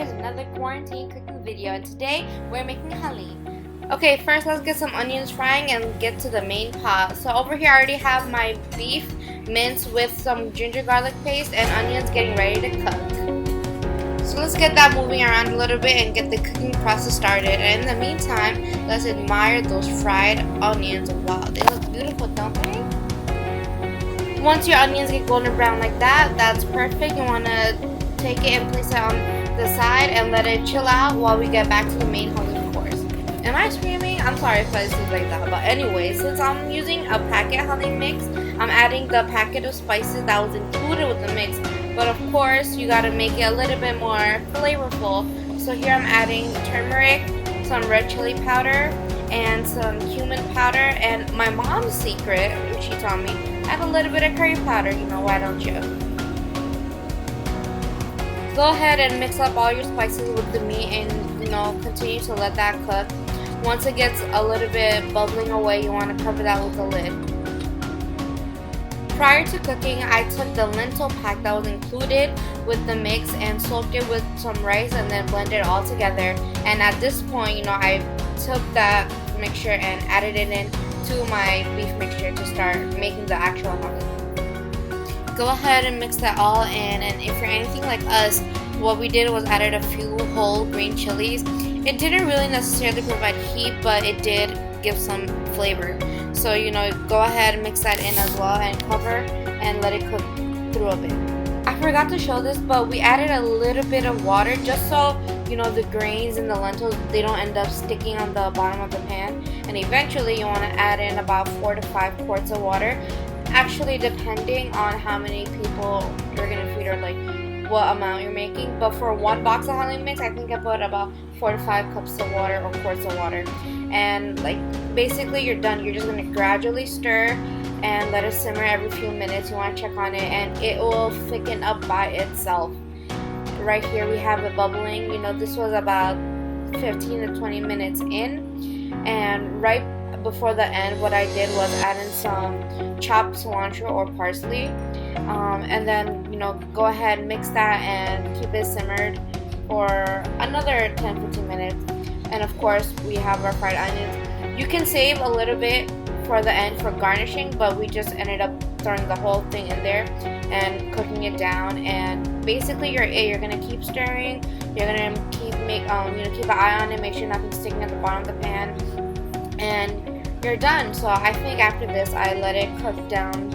here's another quarantine cooking video, and today we're making Haleen. Okay, first let's get some onions frying and get to the main pot. So over here I already have my beef minced with some ginger garlic paste and onions getting ready to cook. So let's get that moving around a little bit and get the cooking process started. And in the meantime, let's admire those fried onions. Wow, they look beautiful, don't they? Once your onions get golden brown like that, that's perfect. You want to take it and place it on the side and let it chill out while we get back to the main Haleen course. Am I screaming? I'm sorry if it seems like that. But anyway, since I'm using a packet Haleen mix, I'm adding the packet of spices that was included with the mix. But of course, you gotta make it a little bit more flavorful. So here I'm adding turmeric, some red chili powder, and some cumin powder. And my mom's secret, which she taught me, add a little bit of curry powder. You know, why don't you? Go ahead and mix up all your spices with the meat and, continue to let that cook. Once it gets a little bit bubbling away, you want to cover that with a lid. Prior to cooking, I took the lentil pack that was included with the mix and soaked it with some rice and then blended it all together. And at this point, I took that mixture and added it in to my beef mixture to start making the actual Haleen. Go ahead and mix that all in, and if you're anything like us, what we did was added a few whole green chilies. It didn't really necessarily provide heat, but it did give some flavor. So go ahead and mix that in as well and cover and let it cook through a bit. I forgot to show this, but we added a little bit of water just so the grains and the lentils, they don't end up sticking on the bottom of the pan. And eventually you want to add in about 4 to 5 quarts of water, actually depending on how many people you're gonna feed or like what amount you're making. But for one box of Haleen mix, I think I put about 4 to 5 cups of water or quarts of water. And basically you're done. You're just gonna gradually stir and let it simmer every few minutes. You want to check on it and it will thicken up by itself. Right here we have it bubbling. This was about 15 to 20 minutes in, and right before the end what I did was add in some chopped cilantro or parsley, and then go ahead and mix that and keep it simmered for another 10-15 minutes. And of course we have our fried onions. You can save a little bit for the end for garnishing, but we just ended up throwing the whole thing in there and cooking it down. And basically you're gonna keep stirring. You're gonna keep keep an eye on it, make sure nothing's sticking at the bottom of the pan, and you're done. So I think after this I let it cook down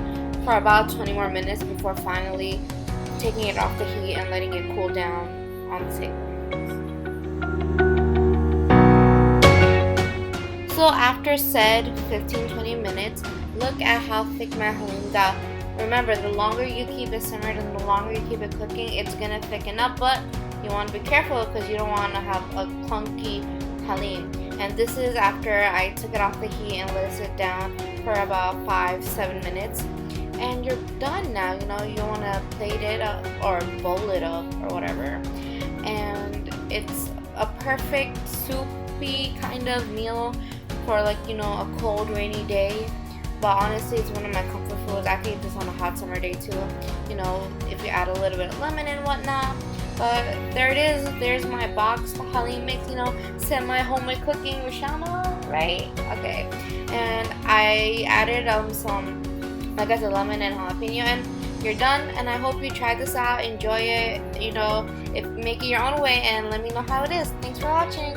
for about 20 more minutes before finally taking it off the heat and letting it cool down on the table. So after said 15-20 minutes, look at how thick my Haleen got. Remember, the longer you keep it simmered and the longer you keep it cooking, it's gonna thicken up, but you want to be careful because you don't want to have a clunky Haleen. And this is after I took it off the heat and let it sit down for about 5-7 minutes. And you're done now. You want to plate it up or bowl it up or whatever. And it's a perfect soupy kind of meal for a cold rainy day. But honestly, it's one of my comfort foods. I can eat this on a hot summer day too. If you add a little bit of lemon and whatnot. But there it is. There's my box, the Haleen mix. Semi-homemade cooking with Shana, right? Okay. And I added some, like I said, lemon and jalapeno, and you're done. And I hope you try this out, enjoy it. Make it your own way, and let me know how it is. Thanks for watching.